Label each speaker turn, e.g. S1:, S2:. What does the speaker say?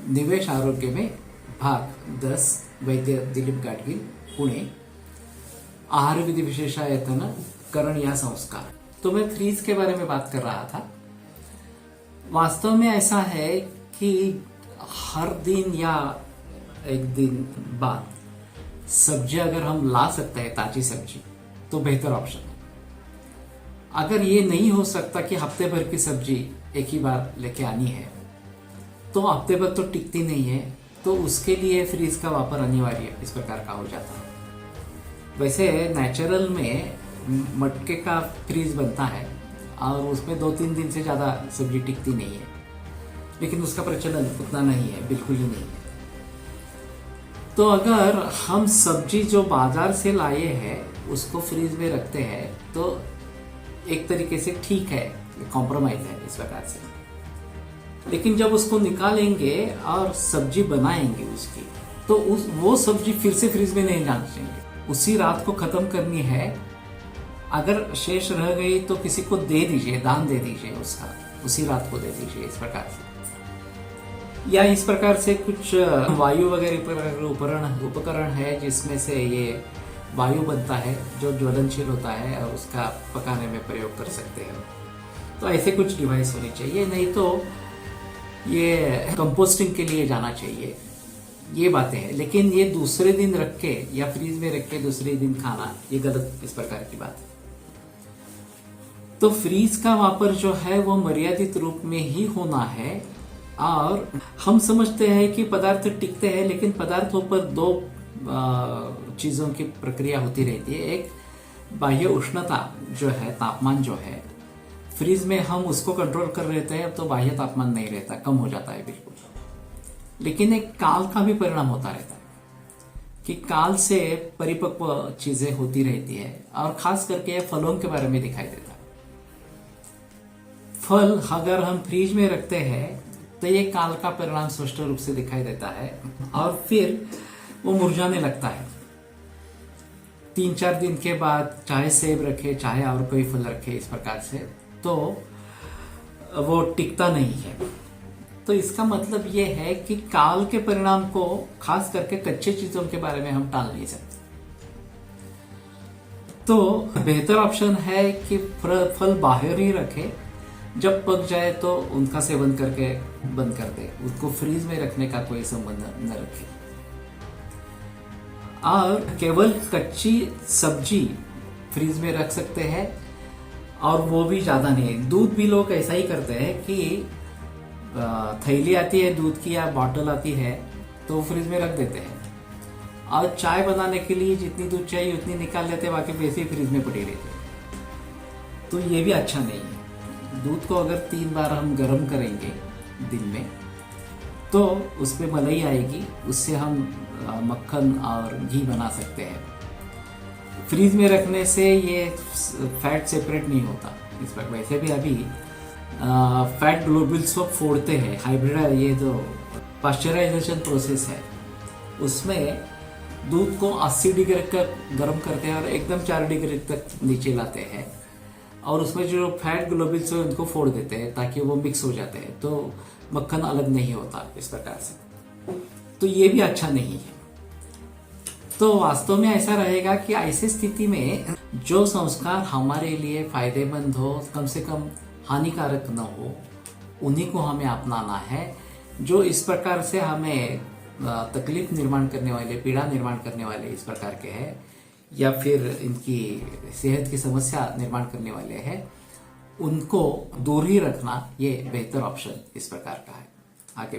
S1: निवेश आरोग्य में भाग 10 वैद्य दिलीप गाडगीळ पुणे आहार विधि विशेषायतन करण या संस्कार। तो मैं फ्रीज के बारे में बात कर रहा था। वास्तव में ऐसा है कि हर दिन या एक दिन बाद सब्जी अगर हम ला सकते हैं ताजी सब्जी तो बेहतर ऑप्शन है। अगर ये नहीं हो सकता कि हफ्ते भर की सब्जी एक ही बार लेके आनी है तो हफ्ते भर तो टिकती नहीं है, तो उसके लिए फ्रीज का वापर अनिवार्य इस प्रकार का हो जाता है। वैसे नेचुरल में मटके का फ्रीज बनता है और उसमें 2-3 दिन से ज़्यादा सब्जी टिकती नहीं है, लेकिन उसका प्रचलन उतना नहीं है, बिल्कुल ही नहीं है। तो अगर हम सब्जी जो बाजार से लाए हैं उसको फ्रीज में रखते हैं तो एक तरीके से ठीक है, कॉम्प्रोमाइज है इस प्रकार से। लेकिन जब उसको निकालेंगे और सब्जी बनाएंगे उसकी, तो वो सब्जी फिर से फ्रीज में नहीं डाल देंगे, उसी रात को खत्म करनी है। अगर शेष रह गई तो किसी को दे दीजिए, दान दे दीजिए, उसका उसी रात को दे दीजिए इस प्रकार से। या इस प्रकार से कुछ वायु वगैरह उपकरण है जिसमें से ये वायु बनता है जो ज्वलनशील होता है और उसका पकाने में प्रयोग कर सकते हैं। तो ऐसे कुछ डिवाइस होनी चाहिए, नहीं तो ये कंपोस्टिंग के लिए जाना चाहिए। ये बातें हैं, लेकिन ये दूसरे दिन रख के या फ्रीज में रख के दूसरे दिन खाना ये गलत इस प्रकार की बात है। तो फ्रीज का वापर जो है वो मर्यादित रूप में ही होना है। और हम समझते हैं कि पदार्थ टिकते हैं, लेकिन पदार्थों पर 2 चीजों की प्रक्रिया होती रहती है। एक बाह्य उष्णता जो है, तापमान जो है, फ्रीज में हम उसको कंट्रोल कर लेते हैं, अब तो बाह्य तापमान नहीं रहता, कम हो जाता है बिल्कुल। लेकिन एक काल का भी परिणाम होता रहता है कि काल से परिपक्व चीजें होती रहती है, और खास करके फलों के बारे में दिखाई देता है। फल अगर हम फ्रीज में रखते हैं तो ये काल का परिणाम स्पष्ट रूप से दिखाई देता है और फिर वो मुरझाने लगता है। 3-4 दिन के बाद चाहे सेब रखे चाहे और कोई फल रखे इस प्रकार से, तो वो टिकता नहीं है। तो इसका मतलब ये है कि काल के परिणाम को खास करके कच्चे चीजों के बारे में हम टाल नहीं सकते। तो बेहतर ऑप्शन है कि फल बाहर ही रखे, जब पक जाए तो उनका सेवन करके बंद कर दे, उसको फ्रीज में रखने का कोई संबंध न रखे। और केवल कच्ची सब्जी फ्रीज में रख सकते हैं, और वो भी ज्यादा नहीं। दूध भी लोग ऐसा ही करते हैं कि थैली आती है दूध की या बॉटल आती है तो फ्रीज में रख देते हैं, और चाय बनाने के लिए जितनी दूध चाहिए उतनी निकाल लेते हैं, बाकी वैसे ही फ्रीज में पड़ी रहती है। तो ये भी अच्छा नहीं है। दूध को अगर 3 बार हम गर्म करेंगे दिन में तो उसमें मलाई आएगी, उससे हम मक्खन और घी बना सकते हैं। फ्रीज में रखने से ये फैट सेपरेट नहीं होता इस पर। वैसे भी अभी फैट ग्लोब्यूल्स को फोड़ते हैं, हाइब्रिड ये जो पाश्चराइजेशन प्रोसेस है उसमें दूध को 80 डिग्री तक गर्म करते हैं और एकदम 4 डिग्री तक नीचे लाते हैं, और उसमें जो फैट ग्लोब्यूल्स है उनको फोड़ देते हैं ताकि वो मिक्स हो जाते हैं, तो मक्खन अलग नहीं होता इस प्रकार से। तो ये भी अच्छा नहीं है। तो वास्तव में ऐसा रहेगा कि ऐसी स्थिति में जो संस्कार हमारे लिए फायदेमंद हो, कम से कम हानिकारक न हो, उन्हीं को हमें अपनाना है। जो इस प्रकार से हमें तकलीफ निर्माण करने वाले, पीड़ा निर्माण करने वाले इस प्रकार के हैं, या फिर इनकी सेहत की समस्या निर्माण करने वाले हैं, उनको दूर ही रखना ये बेहतर ऑप्शन इस प्रकार का है। आगे